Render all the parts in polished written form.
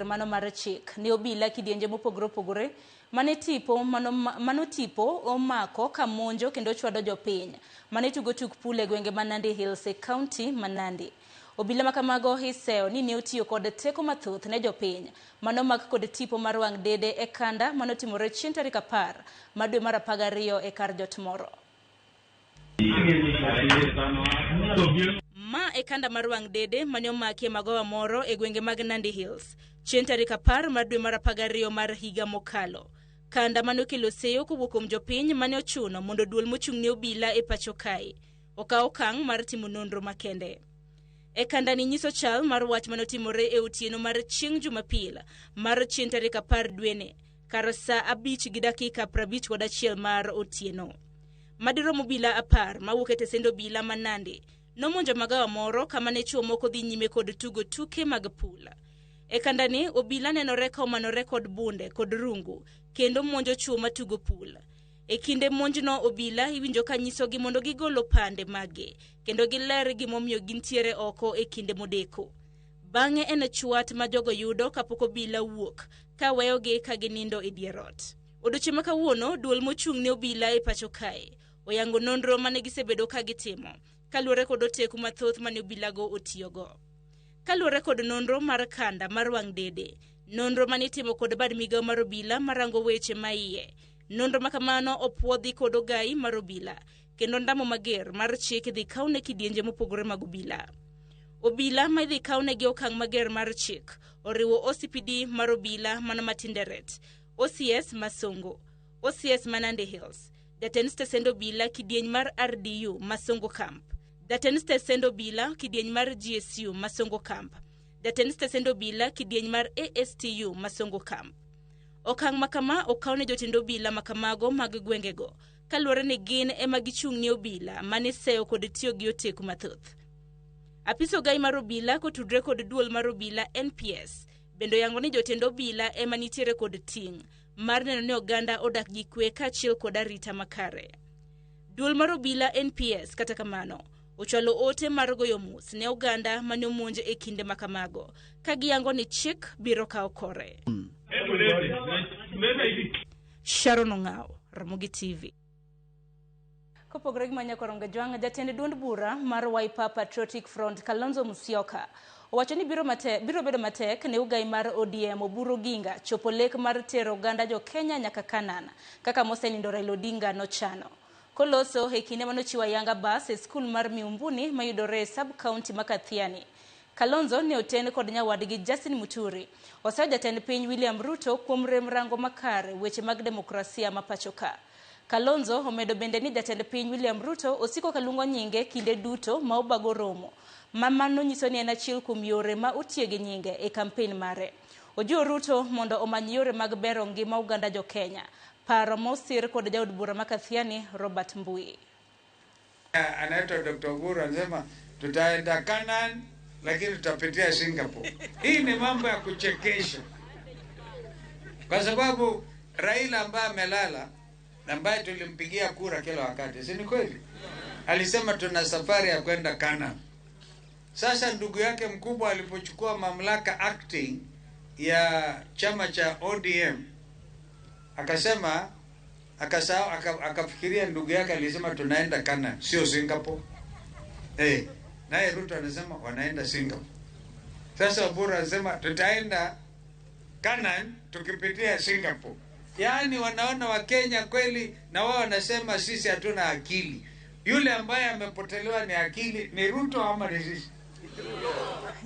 mano mar chik ne obila kidienje mopogore opogore mano tipo omako kamonjo kendo chwado jopiny mane tugo tuk pool e gwenge ma Nandi Hills e kaunti ma Nandi. Obila makamago hiseo ni ne otiyo kod teko mathoth ne jopiny mano mak kod tipo mar wang' dede e kanda mano timore chieng' tarik 10 mar dwe mar 12 e kar jot moro. Ma e kanda mar wang' dede mane omaki magawa moro e gwenge mag Nandi Hills chieng' tarik 10 mar dwe mar 12 mar higa mokalo. Kanda mano kelo seyo kowuok kuom jopiny mane ochuno mondo duol mochung' ne obila e pacho kae okaw okang' mar timo nonro makende. E kanda ni nyiso chal mar wach mano timore e otieno mar chieng' Jumapil mar chieng' tarik 10 dwene kar saa 5:51 mar otieno. Madirom obila 10 mawuok e tesend obila ma Nandi nomonjo magawa moro kama ne chuo moko dhi nyime kod tugo tuke mag pool. E kanda ni obila nenore ka omanore kod bunde kod rungu kendo monjo chuo matugo pool. E kinde monjno obila iwinjo ka nyisogi mondo gigolo pande mage kendo giler gimomiyo gintiere oko e kinde modeko. Bang'e en chwat ma jogo yudo kapok obila wuok ka weyogi ka ginindo e dier ot. Odiochieng' ma kawuono duol mochung' ne obila e pacho kae oyango nonro mane gisebedo ka gitimo kaluwore kod oteku mathoth mane obilago otiyogo. Kaluwore kod nonro mar kanda mar wang' dede, nonro mane itimo kod bad migawo mar obila marango weche maiye. Nonro makamano opuodhi kod ogai mar obila kendo ndamo mager mar chik dhi kaune kidienje mopogore mag obila. Obila ma idhi kaune gi okang' mager mar chik oriwo OCPD mar obila mano Matinderet, OCS Masongo, OCS Nandi Hills, jatend stesend obila kidieny mar RDU Masongo Camp, jatend stesend obila kidieny mar GSU Masongo Camp, jatend stesend obila kidieny mar ASTU Masongo Camp. Okang' makama okaune jotend obila makamago mag gwengego kaluwore ni gin ema gichung' ne obila mane seyo kod tiyo gi oteku mathoth. Apiso gai mar obila kotudre kod duol mar obila NPS bendo yango ni jotend obila ema nitiere kod ting' mar neno ni oganda odak gi kwe kaachiel kod arita makare. Duol mar obila NPS kata kamano ochwalo ote mar goyo mus ne oganda mane omonj e kinde makamago ka giyango ni chik biro kawo kore. Sharon Ong'aw, Ramogi TV. Kopogore gi manyakoronga jwang' jatend duond bura mar Wiper Patriotic Front Kalonzo Musyoka owacho ni biro bedo matek ne ugai mar ODM Oburu Ginga chopo lek mar tero oganda jo Kenya nyaka Kanana kaka mosenindo Raila Odinga nochano. Koloso e kinde manochiwa Yanga bus e skul mar Miumbuni mayudore e sub-county ma Kathiani. Kalonzo ne oten kod nyawadgi Justin Muturi oseyo jatend piny William Ruto kuom rem rango makare weche mag demokrasia ma pacho ka. Kalonzo omedo bende ni jatend piny William Ruto osiko kalungo nyinge kinde duto ma obago romo. Mamano nyiso ni en achiel kuom yore ma otiege nyinge e kampen mare. Ojiwo Ruto mondo omany yore mag bero ngima uganda jo Kenya. Paro mosir kod jaod bura ma Kathiani Robert Mbui. Anaitwa Dr. Oburu anasema tutaenda Canaan lakini tutapitia Singapore. Hii ni mambo ya kuchekesha. Kwa sababu Raila ambaye amelala ambaye tulimpigia kura kila wakati, si ni kweli? Alisema tuna safari ya kwenda Canaan. Sasa ndugu yake mkubwa alipochukua mamlaka acting ya chama cha ODM akasema akafikiria ndugu yake alisema tunaenda Canaan sio Singapore. Naye Ruto anasema wanaenda Singapore. Sasa Oburu anasema tutaenda Canaan tukipitia Singapore. Yaani wanaona wa Kenya kweli na wao wanasema sisi hatuna akili. Yule ambaye amepotelewa ni akili ni Ruto ama ni sisi?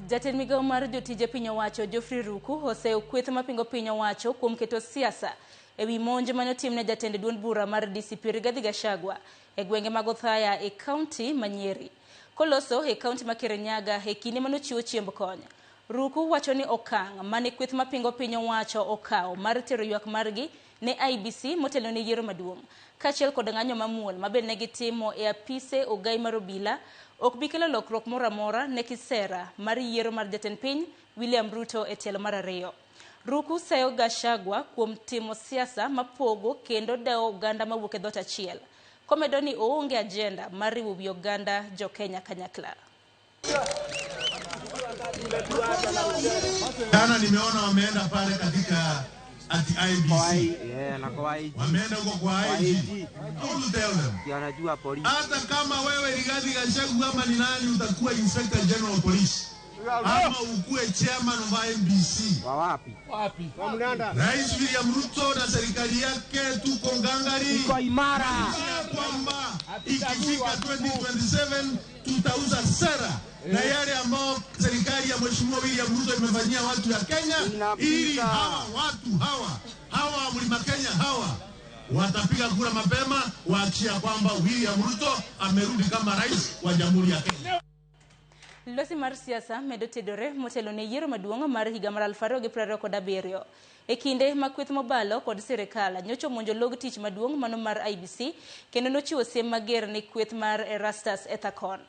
Jatend migawo mar jotije piny owacho Geoffrey Ruku oseyo kweth mapingo piny owacho kuom keto siasa ewi monj mane otimne jatend duond bura mar DCP Rigathi Gachagua e gwenge mag Othaya e kaunti ma Nyeri. Koloso e kaunti ma Kirinyaga e kinde mane ochiwo chiemb kony. Ruku wacho ni okang' mane kweth mapingo piny owacho okawo mar tero ywak margi ne IBC motelo ne yiero maduong' kaachiel kod ng'anyo mamuol mabende ne gitimo e apise ogai mar obila ok bi kelo lokruok moro amora ne kisera mar yiero mar jatend piny William Ruto e telo mar ariyo. Ruku seyo Gachagua kuom timo siasa mapogo kendo dewo oganda mawuok e dhot achiel. Komedo ni oonge agenda mar riwo wi oganda jo Kenya kanyakla. Jana nimeona wameenda pale katika ati IBC. Wameenda huko kwa IG. Don't tell them. Hata kama wewe Rigathi Gachagua kama ni nani utakuwa Inspector General of Police. Ama ukue chairman of IBC. Wapi? Rais William Ruto na serikali yake tuko ngangari. Iko imara. Kwamba ikifika 2027 tutauza sera na yale ambao serikali ya Mheshimiwa William Ruto imefanyia watu ya Kenya, ili watu hawa Mlima Kenya watapiga kura mapema waachia kwamba William Ruto amerudi kama rais wa Jamhuri ya Kenya. Losi mar siasa medo tedore motelo ne yiero maduong' mar higa mar 2027 e kinde ma kweth mobalo kod sirikal nyocho monjo log tich maduong' mano mar IBC kendo nochiwo siem mager ne kweth mar Erastus Ethakon.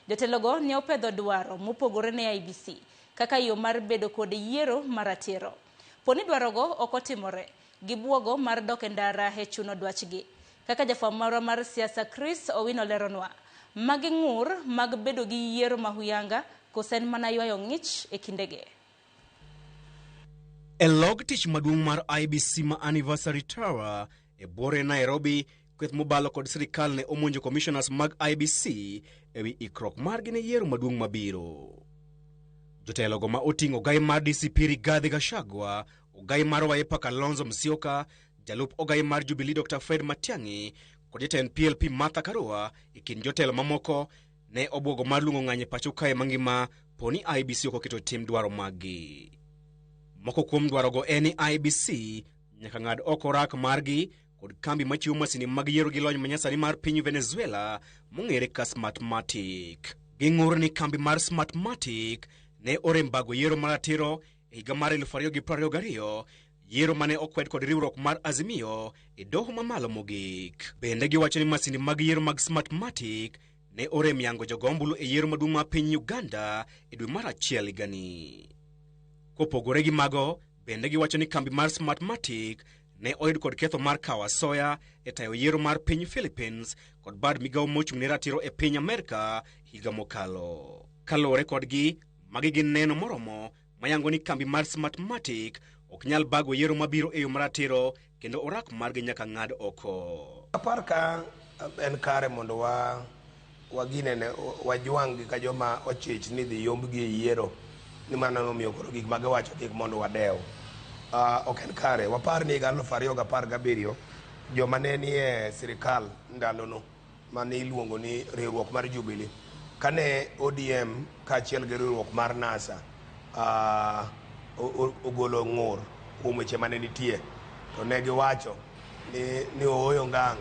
Jotelogo ne opedho dwaro mopogore ne IBC kaka yo mar bedo kod yiero maratiro. Poni dwarogo ok otimore gi buogo mar dok e ndara e chuno dwachgi. Kaka jafwamb mar siasa Chris Owino leronwa, magi ng'ur mag bedo gi yiero mahuyanga kosen mana ywayo ng'ich e kindege. E log tich maduong' mar IBC ma anniversary tower e bore Nairobi, kweth mobalo kod sirikal ne omonjo commissioners mag IBC ewi ikrok margi ne yiero maduong' mabiro. Jotelogo ma oting'o ogai mar DCP Rigathi Gachagua, ogai mar Wiper Kalonzo Musyoka, jalup ogai mar Jubilee Dr. Fred Matiang'i kod jatend PLP Martha Karua e kind jotelo mamoko ne obwogo mar luongo ng'anye pacho kae mangima poni IBC ok oketo tim dwaro maggi. Moko kuom dwarogo en ni IBC nyaka ng'ad oko rak margi kod kambi machiwo masini mag yiero gi lony manyasani mar piny Venezuela mong'ere ka Smartmatic. Ging'ur ni kambi mar Smartmatic ne orembago yiero maratiro e higa mar 2022, yiero mane okwed kod riwruok mar Azimio e doho mamalo mogik. Bende giwacho ni masini mag yiero mag Smartmatic ne orem yango jogombulu e yiero maduong' mar piny Uganda e dwe mar achiel higani. Kopogore gi mago, bende giwacho ni kambi mar Smartmatic ne oyud kod ketho mar kawo asoya e tayo yiero mar piny Philippines kod bad migawo mochung' ne ratiro e piny Amerika higa mokalo. Kaluwore kodgi, magi gin neno moromo mayango ni kambi mar Smartmatic ok nyal bago yiero mabiro e yo maratiro kendo orak margi nyaka ng'ad oko. Apar ka en kare mondo waginene wajwang' ka joma ochich ni dhi yombgi e yiero ni mana nomiyo koro gik magiwacho gik mondo wadew. Ok en kare. Wapar ni higa 2017 joma ne nie sirikal ndalono mane iluongo ni riwruok mar Jubilee kane ODM kaachiel gi riwruok mar NASA ogolo ng'ur kuom weche mane nitie, to ne giwacho ni ooyo ngang'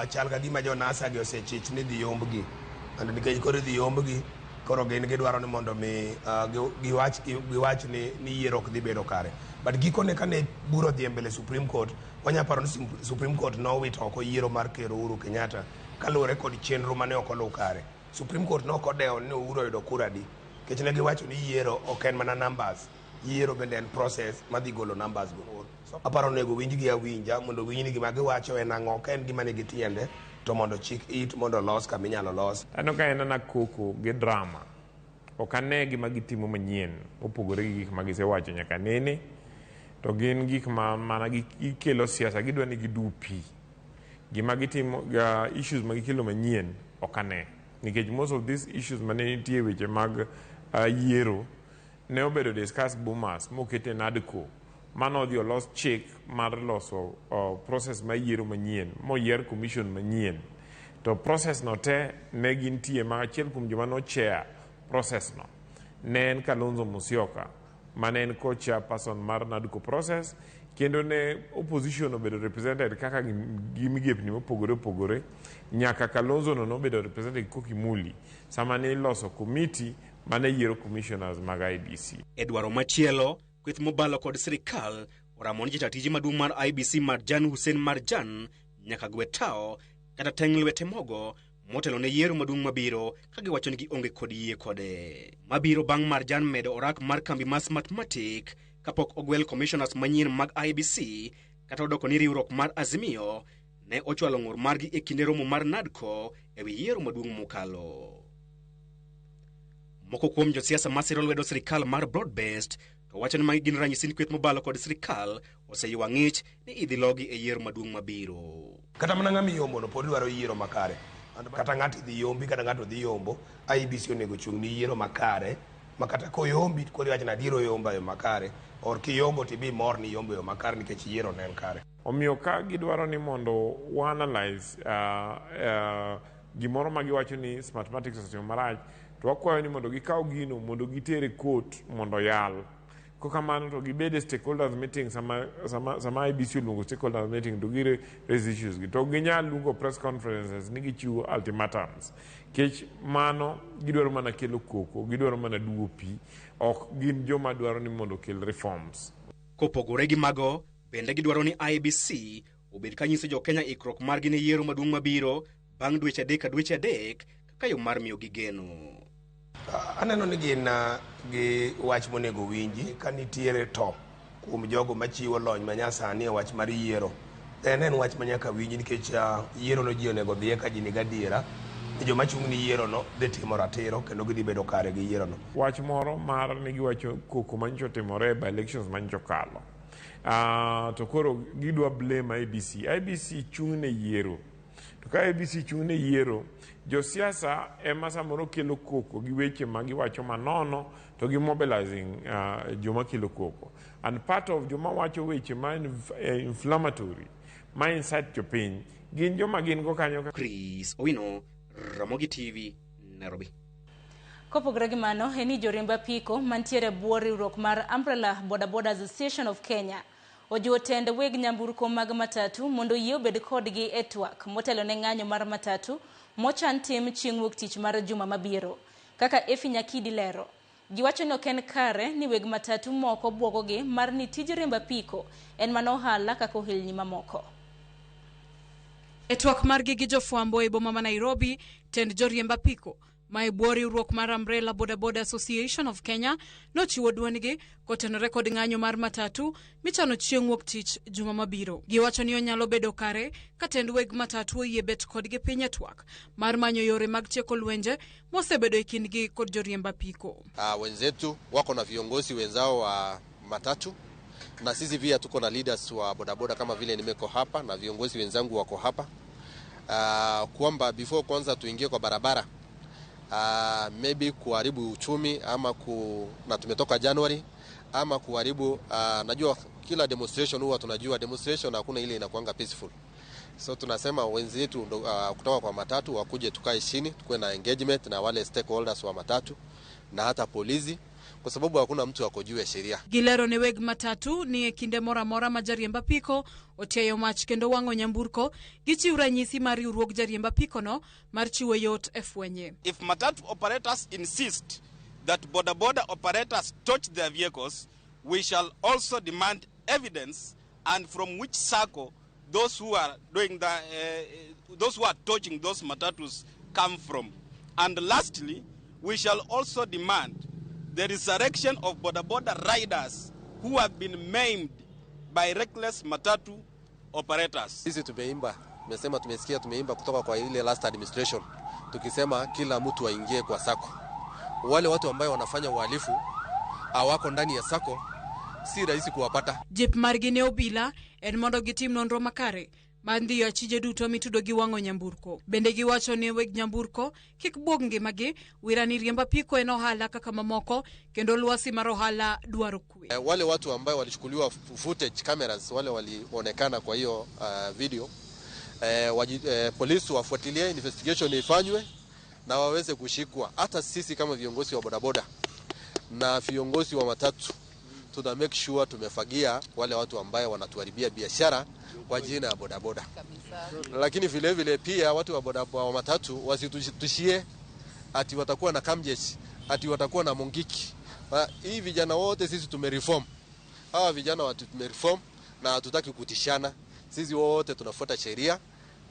chal ka gima jo NASA gi osechich ni dhi yombgi, nikech koro dhi yombgi koro gin gidwaro ni mondo mi giwach ni yiero ok dhi bedo kare. But gikone kane buro dhi mbele Supreme Court, wanyaparo ni Supreme Court nowito oko yiero mar Ker Uhuru Kenyatta kaluwore kod chenro mane ok oluw kare. Supreme Court nokodewo ni Uhuru oyudo kura di, nikech ne giwacho ni yiero ok en mana numbers, yiero bende en process madhi golo numbers go. Aparo nego winjgi awinja mondo winjni gima giwacho en ang'o, ok en gima nigi tiende, to mondo chik it mondo los kama inyalo los. Ano ka en na koko gi drama, ok ane gima gitimo manyien opogore gi gik magisewacho nyaka nene, to gin gik mana gikelo siasa, gidwa ni gidupi. Gima gitimo issues magikelo manyien ok ane, nikech most of these issues mane nitie weche mag yiero ne obedo discuss boomers mokete NADCO mano odhi olos chik mar loso process ma yiero manyien, moyier commission manyien. To process no te ne gintie ma achiel kuom joma no chair process no ne en Kalonzo Musyoka mane en co-chairperson mar NADCO process, kendo ne opposition obedo represented kaka gi migepni mopogore nyaka Kalonzo no obedo represented Koki Muli sama ne loso committee mane yiero commissioners mag IBC. Edwaro machielo, kweth mobalo kod sirikal oramon jatije maduong' mar IBC Marjan Hussein Marjan nyaka gwe tao kata teng' lwete mogo motelo ne yiero maduong' mabiro ka giwacho ni gionge kod yie kode. Mabiro bang' Marjan medo orak mar kambi mar Smartmatic kapok ogwel commissioners manyien mag IBC kata odoko ni riwruok mar Azimio ne ochwalo ng'ur margi e kinde romo mar NADCO ewi yiero maduong' mokalo. Moko kuom josiasa masiro lwedo sirikal mar broad-based to wacho ni magi gin ranyisi ni kweth mobalo kod sirikal oseywa ng'ich ni idhi logi e yiero maduong' mabiro. Kata mana ng'ama yombo no pod dwaro yiero makare. Kata ng'ato dhi yombi kata ng'ato dhi yombo, IEBC onego chung' ni yiero makare, ma kata koyombi kodi wach na diro yomba yo makare, or kiyombo tibi mor ni yombo yo makare nikech yiero ne en kare. Omiyo ka gidwaro ni mondo analyze gimoro ma giwacho ni mathematics osetimo marach, to wakwayo ni mondo gikaw gino mondo gitere court mondo yal. Kokamano to gibede stakeholders meeting sama IEBC luongo stakeholders meeting to gi raise issues gi to ginyal luongo press conferences ni gichiwo ultimatums. Kech mano gidwaro mana kelo koko, gidwaro mana duo pi, ok gin joma dwaro ni mondo kel reforms. Kopogore gi mago, bende gidwaro ni IEBC obed kanyiso jo Kenya ikruok margi ne yiero maduong' mabiro bang' dweche adek kaka yo mar miyo gi geno. Aneno ni gin gi wach monego winji ka nitiere to kuom jogo machiwo lony manyasani e wach mar yiero. En wach manyaka winji nikech yiero no ji onego dhiye ka ji nigi adiera ni joma chung' ni yiero no dhi timo ratiro kendo gidhi bedo kare gi yiero no. Wach moro mar ni giwacho koko manyocha otimore by elections manyocha kalo. To koro gidwa blame IEBC. IEBC chung' ne yiero. To ka IEBC chung' ne yiero, josiasa ema samoro kelo koko gi weche ma giwacho manono to gi mobilizing joma kelo koko. And part of joma wacho weche ma inflammatory, ma incite jopiny, gin joma gin go kanyo. Chris Owino, Ramogi TV, Nairobi. Kopogore gi mano, eni joriemb apiko mantiere bwo riwruok mar Umbrella Bodaboda Association of Kenya ojiwo tend weg nyamburko mag matatu mondo yie obed kodgi e twak motelo ne ng'anyo mar matatu mochan tim chieng' wuok tich mar juma mabiro. Kaka Efi Nyakidi lero, giwacho ni ok en kare ni weg matatu moko bwogogi mar ni tij riemb apiko en mana ohala kaka ohelni mamoko. E twak margi gi jofwambo e boma ma Nairobi, tend joriemb apiko ma e bwo riwruok mar Umbrella Bodaboda Association of Kenya nochiwo dwondgi kotenore kod ng'anyo mar matatu michano chieng' wuok tich juma mabiro. Giwacho ni onyalo bedo kare ka tend weg matatu oyie bet kodgi piny e twak mar manyo yore mag tieko lwenje mosebedo e kindgi kod joriemb apiko. Wenzetu wako na viongozi wenzao wa matatu na sisi pia tuko na leaders wa bodaboda kama vile nimeko hapa na viongozi wenzangu wako hapa. Kwamba before kwanza tuingie kwa barabara, maybe kuharibu uchumi ama na tumetoka January ama kuharibu najua kila demonstration huwa tunajua demonstration hakuna ile inakuanga peaceful. So tunasema wenzetu kutoka kwa matatu wakuje tukae chini tukue na engagement na wale stakeholders wa matatu na hata polisi kwa sababu hakuna mtu akojua sheria. Gilero ne weg matatu ni e kinde mora majariemb apiko otiayo mach kendo wang'o nyamburko gichiwo ranyisi mar riwruok jariemb apiko no mar chiwo yot e fwenye. If matatu operators insist that bodaboda operators touch their vehicles, we shall also demand evidence and from which circle those who are doing those who are touching those matatus come from. And lastly, we shall also demand the resurrection of bodaboda riders who have been maimed by reckless matatu operators. Sisi tumeimba kutoka kwa ile last administration tukisema kila mtu aingie kwa sako. Wale watu ambao wanafanya uhalifu hawako ndani ya sako, si rahisi kuwapata. Jip margine obila en mondo gitim nonro makare mandi ya chije duto mitudo gi wang'o nyamburko. Bende giwacho ni weg nyamburko kik bwog ngimagi wirani riemb apiko en ohala kaka mamoko kendo lwasi mar ohala dwaro kwe. Wale watu ambao walichukuliwa footage cameras wale walionekana kwa hiyo video polisi wafuatilie, investigation ifanywe na waweze kushikwa. Hata sisi kama viongozi wa bodaboda na viongozi wa matatu tuna make sure tumefagia wale watu ambao wanatuharibia biashara kwa jina ya bodaboda. Lakini vile vile pia watu wa bodaboda wa matatu wasitushie ati watakuwa na kamjeshi, ati watakuwa na mongiki. Hii vijana wote sisi tumereform. Hawa vijana watu tumereform na hatutaki kutishana. Sisi wote tunafuata sheria.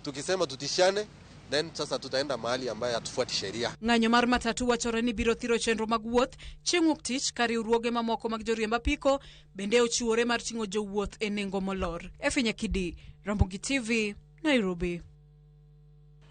Tukisema tutishane, then sasa tutaenda mahali ambaye hatufuati sheria. Ng'anyo mar matatu wachore ni biro thiro chenro mag wuoth chieng' wuok tich ka riwruoge mamoko mag joriemb apiko bende ochiwore mar ting'o jowuoth e nengo molor. Efi Nyakidi, Ramogi TV, Nairobi.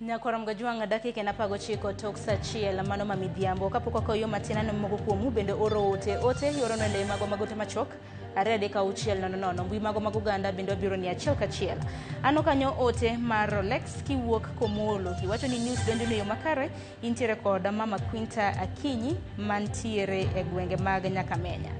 Nyakoro mgajwang dakika na pago chiko toksa chiel mano mamidhiambo kapoko koyo matina no mogo kuomu bende oro ote yoro no le mago machok arede ka uchiel no mbui mago ganda bende biro ni achiel ka chiel ano kanyo ote mar Rolex kiwuok komolo iwacho ni news bende no yo makare intiere koda mama Quinta Akinyi mantiere e gwenge mag Nyakamenya.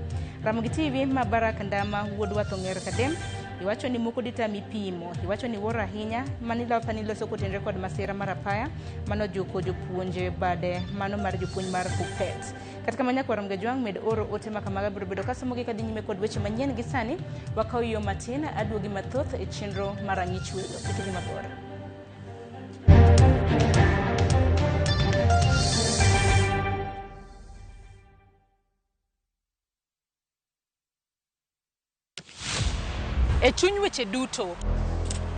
Ramogi TV Mabarak Ndama wuod wathong'er kadem iwacho ni moko dita mipimo iwacho ni wora ahinya manila panilo soko tenre kod masira marapaya mano juko jopuonje bade mano mar jopuonj mar Kupet katika Manyakwar Mgajwang med oro ote makamaga biro bedo kasomogi kadhi nyime kod weche manyien gi sani wakaw yo matin aduogi mathoth e chenro marang'ich welo ikidhi mabor. E chuny weche duto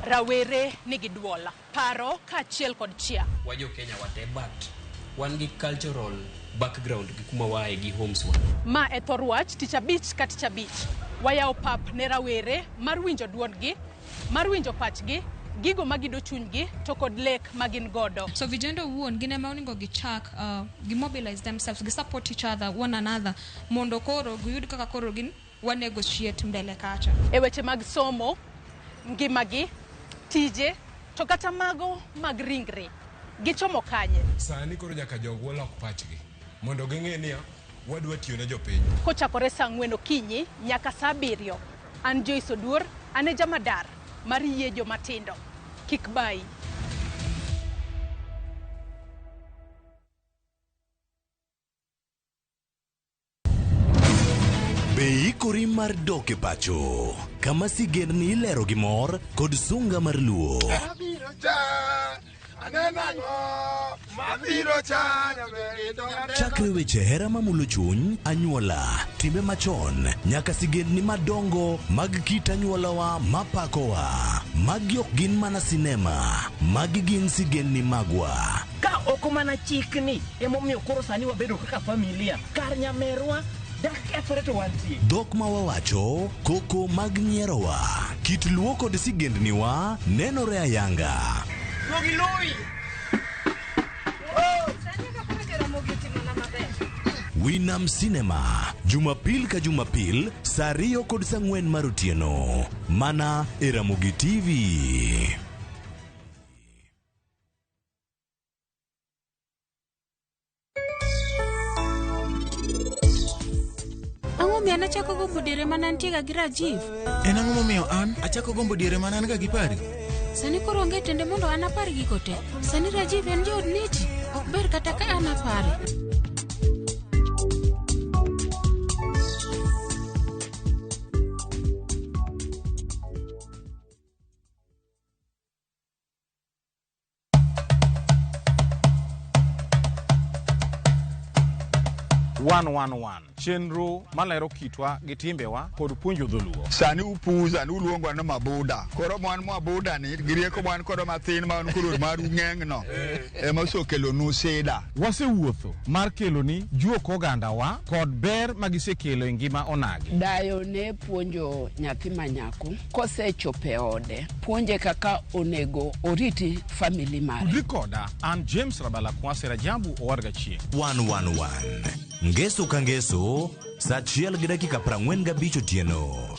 rawere nigi duola paro ka achiel kod chia wajo Kenya wate but wan gi cultural background gi kuma wae gi homes wa ma e thor wach tich abich ka tich abich wayaw pap ne rawere mar winjo duondgi mar winjo pachgi gigo magido chunygi to kod lek magin godo. So vijendo wuon gine ma oningo gichak mobilize themselves gi support each other one another mondo koro giyud kaka koro gin wa negotiate mbele kacha e weche mag somo ngimagi tije to kata mago mag ringre gichomo kanye sani koro nyaka jogwa lok pachgi mondo ging'e ni wadwa tiyo ne jopiny kochakore saa 4 okinyi nyaka saa 7 an Joyce Oduor ane jamadar mar yie jomatindo kik bai. Beikori mar doke pacho kama sigendni ilero gi mor kod sunga mar luo chakre weche hera mamulo chuny anyuola timbe machon nyaka sigendni madongo mag kit anyuolawa mapakowa magi ok gin mana sinema magi gin sigendni magwa ka oko mana chikni emomiyo koro sani wabedo kaka familia kar nyamerwa dhok ma wawacho koko mag nyierowa kit luo kod sigendniwa nenore ayanga Winam Cinema Jumapil ka Jumapil saa 2 kod saa 4 mar otieno mana e Ramogi TV. An achako gombo diere manantie ga gi Rajiv. En ang'o momiyo an achako gombo diere manan ga gi pari? Sani koro onge tende mondo an apar giko te. Sani Rajiv en jod niti. Ok ber kata ka an apare. chenro malero kitwa gi timbewa kod puonjo dholuo. Sani upuza ni uluongwa na mabuda. Koro mwan mabuda ni girieko mwan koro mathin ma on kuro maru ng'eng'no. Ema osokelo nu seda. Wasewuotho mar kelo ni juok ogandawa kod ber magisekelo e ngima onagi. Dayo ne puonjo nyathi manyako kosechope ode puonje kaka onego oriti family mare. Udrikoda an James Rabala Kwase Rajabu Owarga Chie. 111 Ngeso ka ngeso saa 1:45 otieno.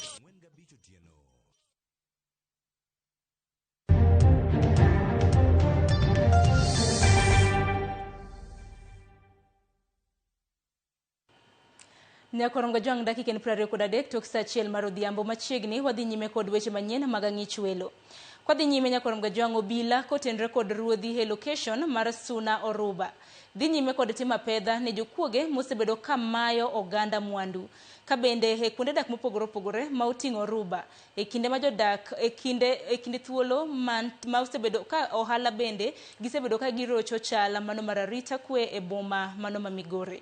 Nyakorongo jwang dakika ni 23 tok saa 1 mar odhiambo machiegni wadhi nyime kod weche manyien mag ang'ich welo. Kwadhi nyime Nyakorongo jwang obila kotenre kod ruodhi e location mar Suna Oruba. Dhi nyime kod tima pedha ne jokuoge mosebedo kamayo oganda mwandu. Kabende e kuonde dak mopogore ma oting'o Oruba e kinde ma jodak e kinde thuolo ma osebedo ka ohala bende gisebedo ka girocho chala mano mar arita kwe e boma mano ma Migori.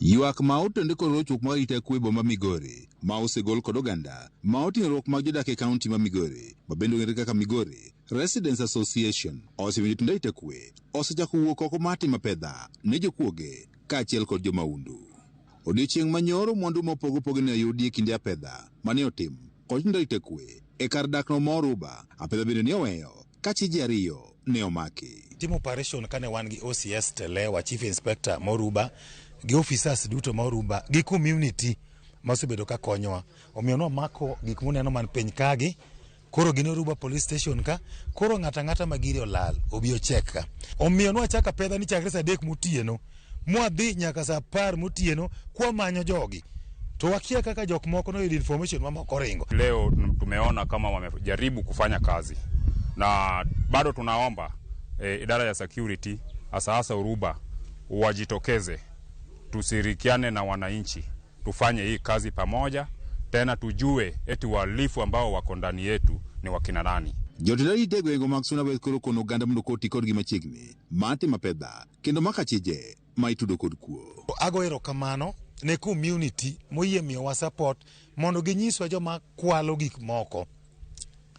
Ywak ma otende kod rochruok mar arita kwe boma Migori ma osegol kod oganda ma oting'ruok mag jodak e kaunti ma Migori ma bende ong'ere kaka Migori Residents Association osewinjo tinde arita kwe osechako wuok oko mar timo pedha ne jokuoge kaachiel kod jomaundu. Odiechieng' manyoro mwandu mopogore ne oyudi e kinde apedha mane otim kod tinde arita kwe e kar dakno Moruba, apedha bende ne oweyo ka chiji ariyo ne omaki. Team operation kane wan gi OCS Telewa, Chief Inspector Moruba, gi officers duto Moruba, gi community masebedo ka konyowa. Omiyo no mako gik muneno man piny kagi, koro gin Oruba Police Station ka, koro ng'ata magiri olal, obiyo check ka. Omiyo no achaka pedha ni chakre saa 3 motieno, mwadhi nyaka saa 10 motieno kwa manyo jogi. To wakia kaka jok moko no information mamoko ringo. Leo tumeona kama wamejaribu kufanya kazi. Na bado tunaomba idara ya security hasa Oruba wajitokeze, tusirikiane na wananchi, tufanye hii kazi pamoja, tena tujue eti wahalifu ambao wako ndani yetu ni wakina nani. Jotendari tego yengo maksuna bet koro kono ganda mondo koti kod gima chiegni mate mapedha kendo makachije maitudo kod kuo. Agoero kamano ne community moyie miyowa support mondo ginyiswa joma kwalo gik moko.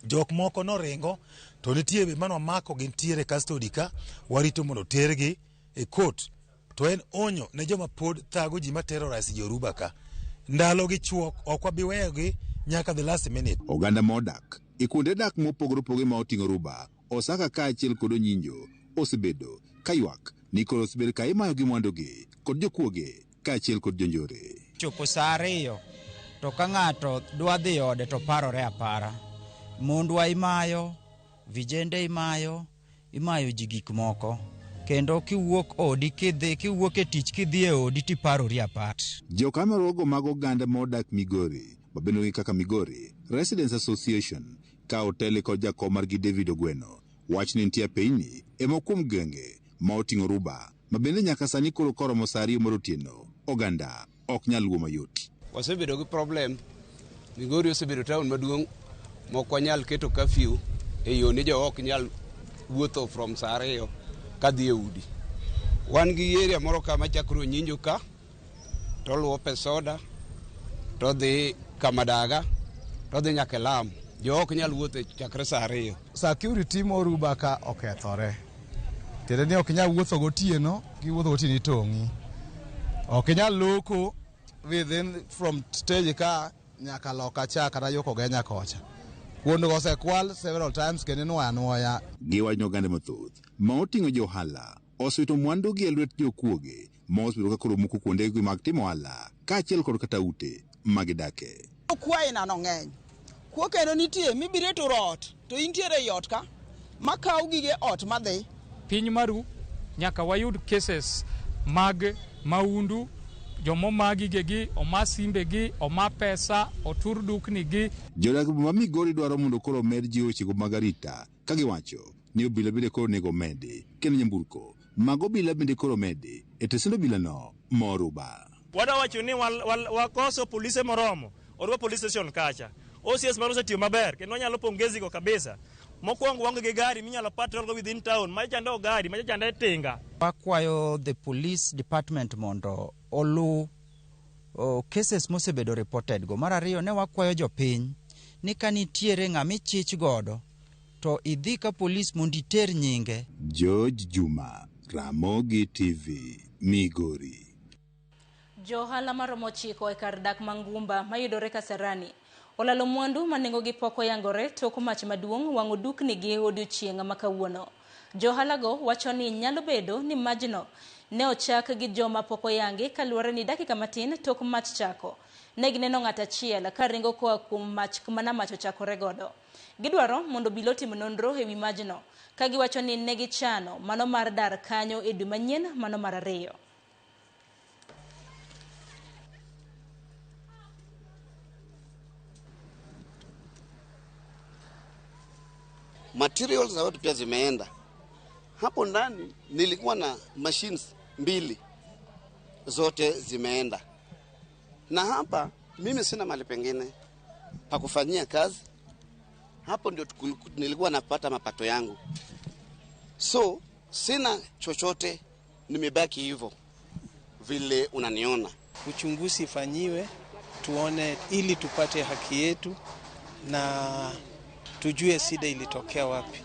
Jok moko no ringo to nitie be mano mako gintiere custody ka warito mondo tergi e court. To en onyo ne joma pod thago ji ma terrorize Yoruba ka. Ndalo gi chuok ok wabiweyogi nyaka the last minute. Oganda modak e kuonde dak mopogore opogore ma oting'o Ruba osaka kaachiel kod Onyinjo osebedo kaywak ni koro osebed ka imayo gi mwandogi kod jokuoge kaachiel kod jonjore. Chopo saa 2 to ka ng'ato dwa dhi ode to parore apara. Mondwa imayo, vijende imayo ji gik moko. Kendo kiwuok odi kiwuok e tich kidhi e odi tiparori apart. Jokamerogo mag oganda modak Migori, mabendo kaka Migori Residents Association, ka otele kod jakom margi David Ogweno, wach ni nitie pinyni ema kuom genge ma oting'o Ruba, mabende nyaka sani koro koromo saa 2 motieno, oganda ok nyal wuo mayot. Wasebedo gi problem. Migori osebedo town maduong' mok wanyal keto curfew e yo ni jo ok nyal wuotho from saa 2 kadhi e udi. Wan gi area moro kama chakro Onyinjo ka, to luwo Pesoda, to dhi Kamadaga, to dhi nyaka Lamu. Jo ok nyal wuotho chakre saa 2. Security Moruba ka okethore. Tere ni ok nyal wuotho gotieno, giwuotho gotieno itong'i. Ok nyal loko within from stage ka nyaka loka cha kata yoko genya kocha. Kuondo osekwal several times kendo nuoya. Giwach oganda mathoth ma oting'o johala osewito mwandugi e lwet jokuoge ma osebedo ka koro muko kuondegi mag timo ohala kaachiel kod kata ute magidake. Kwayi nano ng'eny. Kuo kendo nitie mibire to ot to intiere i ot ka makaw gige ot madhi. Piny maru nyaka wayud cases mag maundu, jomo magigegi, oma simbegi, oma pesa, otur duknigi. Jodak ma Migori dwaro mondo koro med ji weche mag arita ka giwacho ni obila bende koro nego medi kendo nyamburko mag obila bende koro medi e tesend obila no Moruba. Wadawacho ni wakoso polise moromo Oruba Police Station kacha. OCS maro setiyo maber kendo wanyalo pongezi go kabisa. Mokwongo wango gi gari minyalo patrol go within town, machando gari, machando tinga. Wakwayo the police department mondo olu cases mosebedo reported go. Mar ariyo ne wakwayo jopiny ni kanitiere ng'ami chich godo to idhi ka police mondo iter nyinge. George Juma, Ramogi TV, Migori. Johala maromo chiko e kar dak Mangumba mayudore Kasarani olalo mwandu manengo gi poko yangore tok mach maduong' wang'o dukni gi odiochieng' ma kawuono. Johala go wacho ni nyalo bedo ni majno ne ochak gi joma poko yangi kaluwore ni dakika matin tok mach chako. Ne gineno ng'at achiel ka ringo koa kuom mach kumana mach ochakore godo. Gidwaro mondo bilo tim nonro ewi majno ka giwacho ni ne gichano mano mar dar kanyo e dwe manyien mano mar 2. Materials za watu pia zimeenda. Hapo ndani nilikuwa na machines 2 zote zimeenda. Na hapa mimi sina mali pengine pa kufanyia kazi. Hapo ndio nilikuwa napata mapato yangu. So sina chochote, nimebaki hivyo vile unaniona. Uchunguzi ifanyiwe tuone ili tupate haki yetu na tujue shida ilitokea wapi.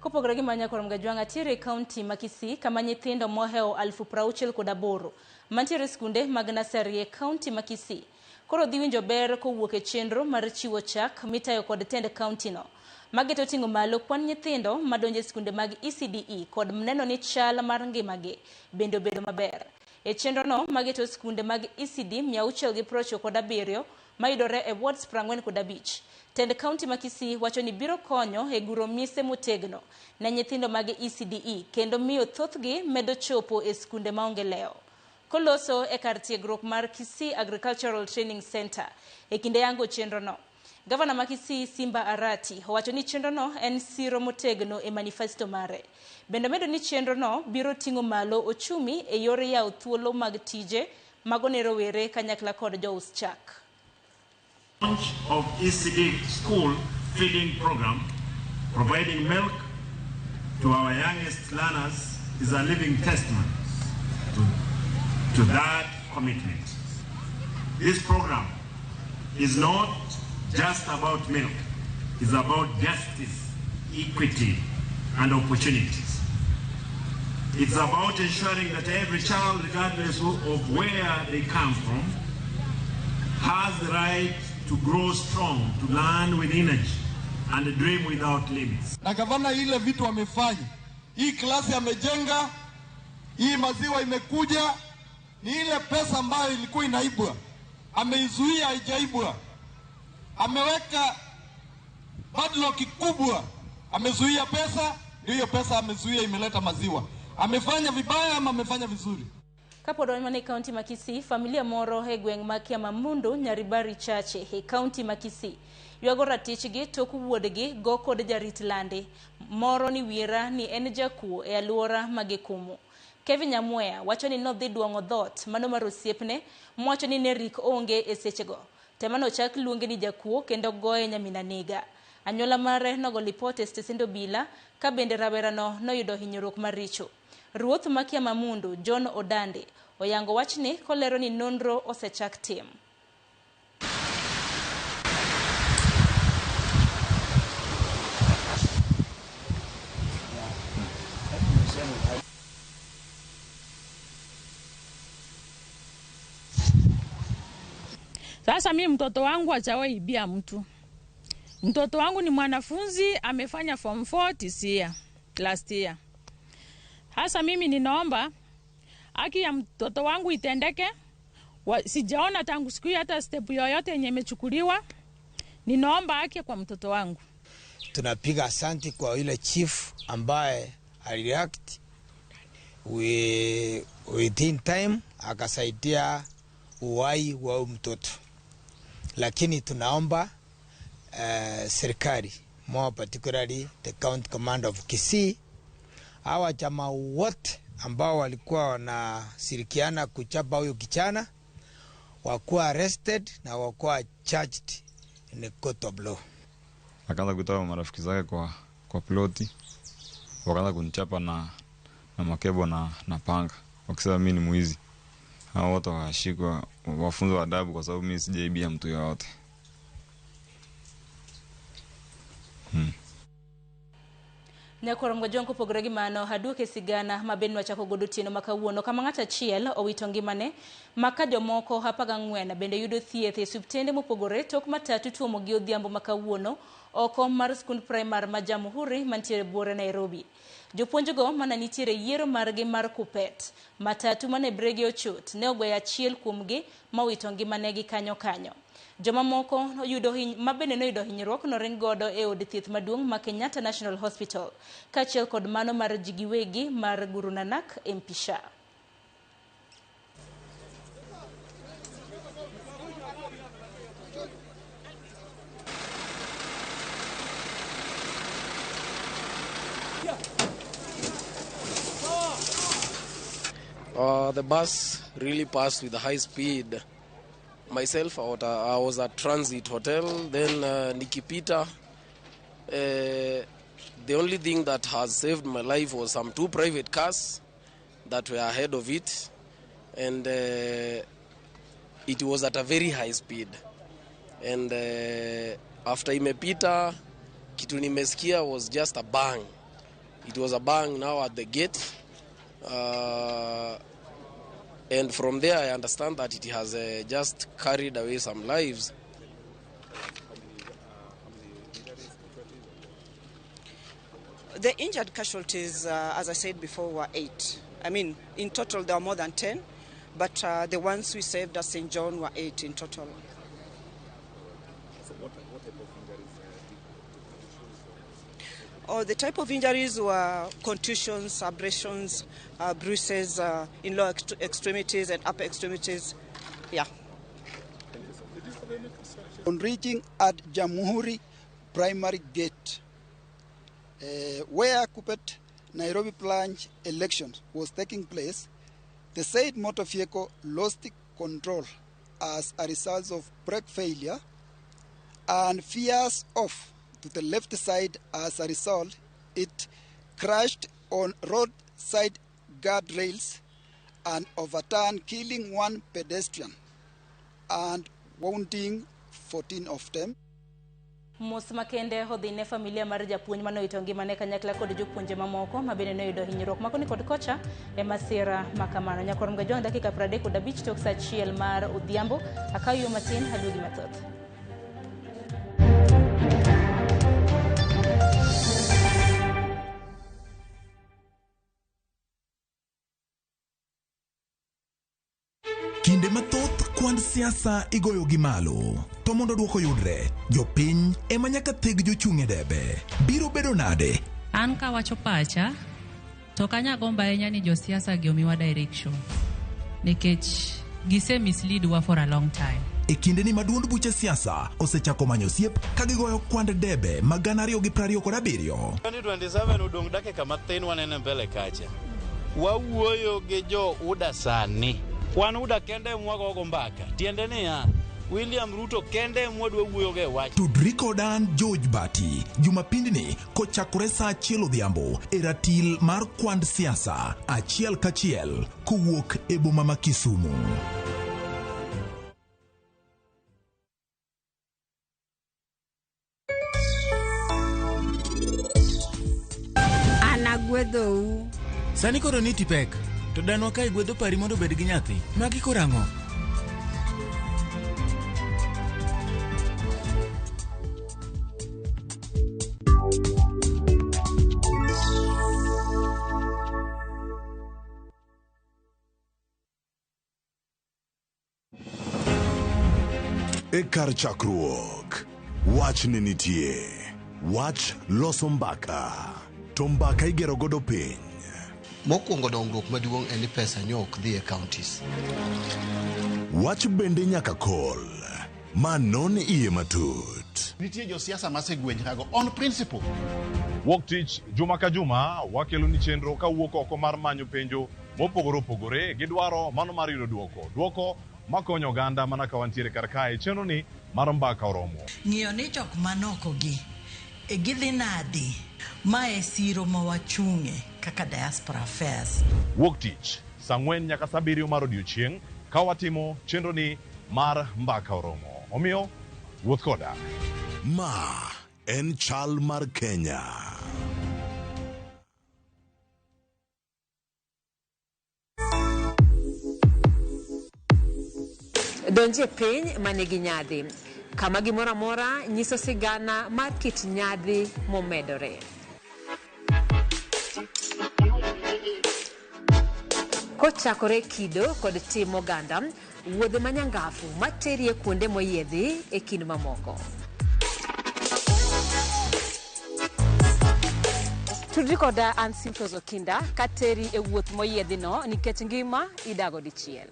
Kopogore gi manya korom gajwanga tire county makisi kama nyithindo moheo 10,000 kod 8 mantiere skunde mag nasari e county makisi koro dhi winjo ber kowuok e chenro mar chiwo chak mitayo kod tend county no. Mageto ting'o malo kwan nyithindo madonjo e skunde mag ECDE kod neno ni chal mar ngimagi bende obedo maber. E chenro no mageto skunde mag ECD 697 mayudore e wards 45. Tend county ma Kisii wacho ni biro konyo e guro mise motegno ne nyithindo mag ECDE kendo miyo thothgi medo chopo e skunde maonge leo. Koloso e kar tiegruok mar Kisii Agricultural Training Center e kinde yango chenro no. Gavana ma Kisii Simba Arati owacho ni chenro no en siro motegno e manifesto mare. Bende medo ni chenro no biro ting'o malo ochumi e yore yawo thuolo mag tije mago ne rowere kanyakla kod jous chak. Launch of ECD school feeding program, providing milk to our youngest learners, is a living testament to that commitment. This program is not just about milk, it's about justice, equity, and opportunities. It's about ensuring that every child, regardless of where they come from, has the right to grow strong, to learn with energy, and dream without limits. Na gavana ile vitu amefanya, hii klasi amejenga, hii maziwa imekuja, ni ile pesa ambayo ilikuwa inaibwa, ameizuia haijaibwa. Ameweka badlock kubwa, amezuia pesa, ndio hiyo pesa amezuia imeleta maziwa. Amefanya vibaya ama amefanya vizuri? Kapod mane county ma Kisii, familia moro e gweng' ma Kiamamundu Nyaribari Chache e county ma Kisii ywago ratichgi tok wuodgi go kod jarit lande moro ni wira ni en jakuo e aluora magikumu. Kevin Nyamweya wacho ni nodhi duong'o dhot mano mar osiepne mwacho ni nerik onge e sechego. Temano chak luonge ni jakuo kendo goye nyamina nega. Anyuola mare nogo lipote stesendo bila ka bende rawerano noyudo hinyruok maricho. Ruoth ma Kiamamundu John Odande oyango wachni kolero ni nonro osechak tim. Sasa mimi mtoto wangu hajawahi ibia mtu. Mtoto wangu ni mwanafunzi, amefanya form 4 this year, last year. Sasa mimi ninaomba haki ya mtoto wangu itendeke. Sijaona tangu siku hata step yoyote yenye imechukuliwa. Ninaomba haki kwa mtoto wangu. Tunapiga asante kwa ile chief ambaye alireact within time akasaidia uhai wa mtoto. Lakini tunaomba serikali, more particularly the county command of Kisii, hawa jamaa wote ambao walikuwa wanashirikiana kuchapa huyo kichana wakuwa arrested na wakuwa charged in a court of law. Akaanza kutoa marafiki zake kwa ploti, wakaanza kunichapa na makebo na panga, wakisema mimi ni mwizi. Hao wote washikwa, wafunzwe adabu kwa sababu mimi sijaibia mtu yoyote. Nyakorongo jonko pogregi mano haduke sigana maben wachako godutieno makawuono kama ng'ata chiel owito ngimane maka jomoko 14 bende yudo thieth e subtende mopogore tok matatu tuomo gi odhiambo makawuono oko mar skund primar ma Jamhuri mantiere Buore Nairobi. Jopuonjgo mana nitiere yiero margi mar Kupet matatu mane bregi ochot ne ogweyo achiel kuomgi mawito ngimanegi kanyo. Joma moko mabende noyudo hinyruok noring godo e od thieth maduong' ma Kenyatta National Hospital kachiel kod mano mar jigiwegi mar Guru Nanak Mpisha. The bus really passed with a high speed. Myself, I was at Transit Hotel, then Nikipita. The only thing that has saved my life was some 2 private cars that were ahead of it, and it was at a very high speed. And after imepita, kitu nimesikia was just a bang. It was a bang now at the gate. And from there, I understand that it has just carried away some lives. The injured casualties, as I said before, were 8. I mean, in total, there were more than 10, but the ones we saved at St. John were 8 in total. So what type of injuries? The type of injuries were contusions, abrasions, bruises in lower extremities and upper extremities. Yeah. On reaching at Jamhuri Primary Gate, where Kupet Nairobi Plunge election was taking place, the said motor vehicle lost control as a result of brake failure and veers off to the left side. As a result, it crashed on roadside guardrails and overturned, killing 1 pedestrian and wounding 14 of them. Mos makende hodhine familia mar japuonj mano itongi mane kanyakla kod jopuonje mamoko mabende ne yudo hinyruok makoni kod kocha e masira makamano. Nyakorom gajon dakika 35 tok saa 1 mar odhiambo akayo matin hadugi mathoth. Kinde mathoth kwand siasa igoyo gi malo. To mondo duoko yudre, jopiny ema nyaka theg jochung' e debe. Biro bedo nade? An ka wacho pacha, to kanya gomba ahinya ni josiasa gi omiwa direction. Nikech gise mislead wa for a long time. E kinde ni maduond buche siasa osechako manyo siep ka gigoyo kwand debe ma 2027. 2027 udong dakika mathin wanene mbele kacha. Wawuoyo gi jo UDA sani. Wan UDA kende mwago mbaka. Tiende niya, William Ruto kende mwadwa wuoyo ge wach. Tudri kodan George Bati, Jumapindni kochakore saa 1 odhiambo e ratil mar kwand siasa achiel kachiel kowuok e boma ma Kisumu. Anagwedhou. Sani koro niti pek, to danwa ka igwedho pari mondo bed gi nyathi. Magi korang'o? E kar chakruok, wach ne nitie. Wach loso mbaka. To mbaka igero godo piny. Mokwongo dongruok maduong' en ni pesa nyok dhi e counties. Wach bende nyaka kol. Manon iye matut. Nitie josiasa masegwenyrago on principle. Wuok tich juma ka juma wakelo ni chenro ka wuok oko mar manyo penjo mopogore opogore gidwaro mano mar yudo duoko makonyo oganda mana ka wantiere kar kae chenro ni mar mbaka oromo. Ng'iyo ni jok manoko gi e gidhi nadi ma e siro ma wachung'e kaka diaspora affairs. Wuok tich saa 4 nyaka saa 7 mar odiechieng' ka watimo chenro ni mar mbaka oromo. Omiyo wuoth koda. Ma en chal mar Kenya. Donje piny manigi nyadhi. Kama gimora mora nyiso sigana mar kit nyadhi momedore. Kochakore kido kod tim oganda, wuodhe manyangafu materie kuonde moyiedhi e kind mamoko. Tudri koda an Simtos Okinda kateri e wuoth moyiedhi no nikech ngima idago dichiel.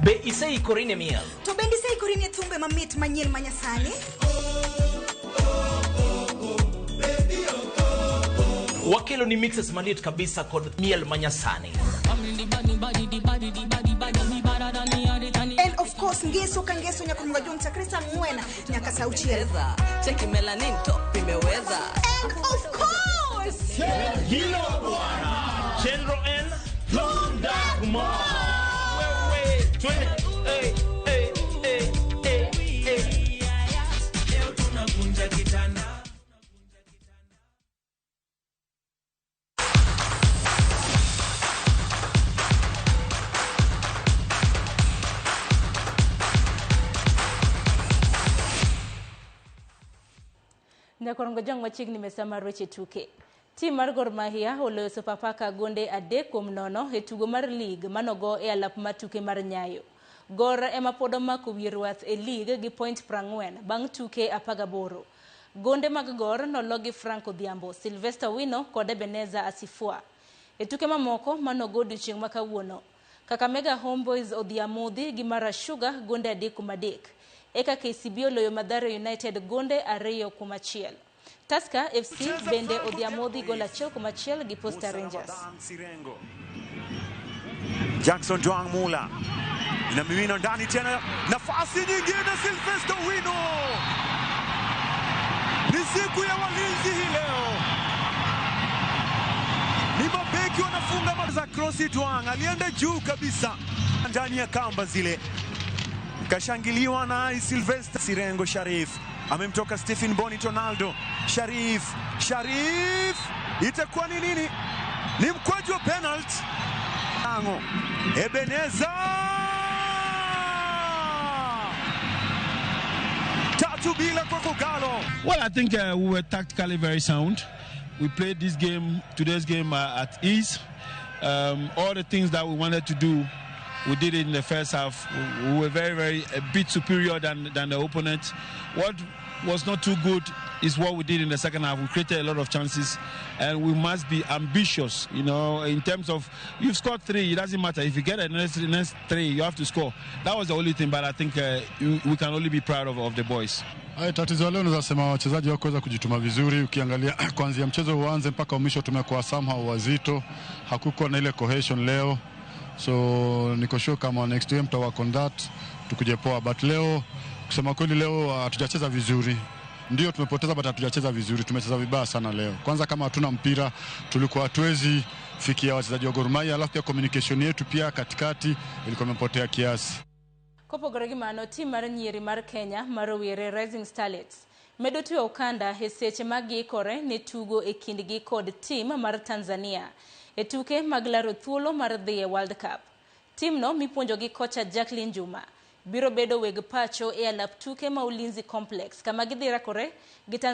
Be isei korine miel? To bendi sei korine thumbe mamit manyien manyasani? Wakelo ni mixes malit kabisa kod miel manyasani. And of course ngeso ka ngeso nyakumga jonta Krista Mwena nyaka sauchiel. Cheki melanin top imeweza. And of course Hilo bwana. Chenro en Lundagma. Nyakorongo jang machiegni mesama roche tuke. Tim mar Gor Mahia oloyo Sofapaka gonde 3-0 e tugo mar lig manogo e alap matuke mar Nyayo. Gor ema pod omako wirwath e lig gi point 40 bang' tuke 18. Gonde mag Gor nologi Franco Odhiambo, Sylvester Wino kod Ebeneza Asifua. E tuke mamoko manogo odiochieng' ma kawuono, Kakamega Homeboys Odhiamodhi gi Mara Sugar gonde 3-3. Eka KCB oloyo Mathare United gonde 2-1. Tusker FC bende Odhiamodhi gol 1-1 gi Posta Rangers. Jackson Joang Mula inamimina ndani tena, nafasi nyingine Sylvester Wino. Ni siku ya walinzi hii leo, ni mabeki wanafunga za crossi. Joang alienda juu kabisa ndani ya kamba zile, kashangiliwa na Sylvester. Sirengo Sharif amemtoka Stephen Boni Ronaldo. Sharif itakuwa ni nini? Ni mkwaju wa penalty. Ebeneza 3-0 kwa Kogalo. Well, I think we were tactically very sound. We played today's game at ease. All the things that we wanted to do, we did it in the first half. We were a bit superior than the opponent. What was not too good is what we did in the second half. We created a lot of chances, and we must be ambitious, in terms of, you've scored 3, it doesn't matter. If you get the next 3, you have to score. That was the only thing, but I think we can only be proud of the boys. Tatizo leo naweza sema wachezaji hawakuweza kujituma vizuri. Ukiangalia kuanzia mchezo uanze mpaka mwisho tumekuwa somehow wazito. Hakukuwa na ile cohesion leo. So niko sure kama next game tutawork on that tukuje poa, but leo kusema kweli leo hatujacheza vizuri. Ndio tumepoteza, but hatujacheza vizuri. Tumecheza vibaya sana leo. Kwanza kama hatuna mpira tulikuwa hatuwezi fikia wachezaji wa Gor Mahia, alafu pia communication yetu pia katikati ilikuwa imepotea kiasi. Kopogore gi mano, tim mar nyiri mar Kenya marowere Rising Starlets medo tuyo okanda e seche magikore ne tugo e kindgi kod tim mar Tanzania e tuke mag laro thuolo mar dhi e World Cup. Tim no mipuonjo gi kocha Jacqueline Juma biro bedo weg pacho e alap tuke ma Ulinzi Complex kama gidhi rakore gi